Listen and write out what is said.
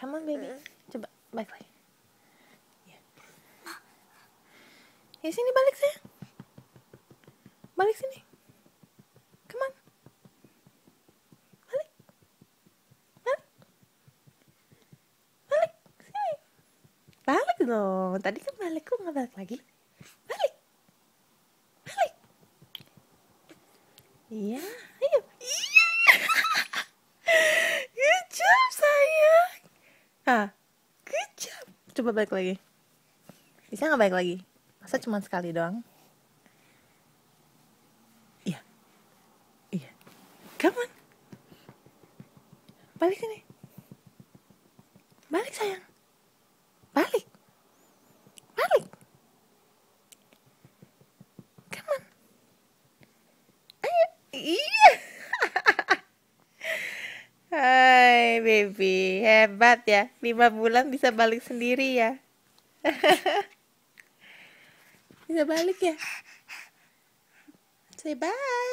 Come on baby. Coba balik lagi. Ya sini balik sayang. Balik sini. Come on. Balik. Balik. Balik sini. Balik dong. Tadi kan balik, kok nggak balik lagi? Balik. Balik. Iya, ayo. Iya. Good job sayang. Good job. Coba balik lagi. Bisa nggak balik lagi? Masa cuma sekali doang? Iya. Iya. Come on. Balik sini. Balik sayang. Balik. Balik. Come on. Ayo. Iya. Hai baby, hebat ya. 5 bulan bisa balik sendiri ya. Bisa balik ya. Say bye.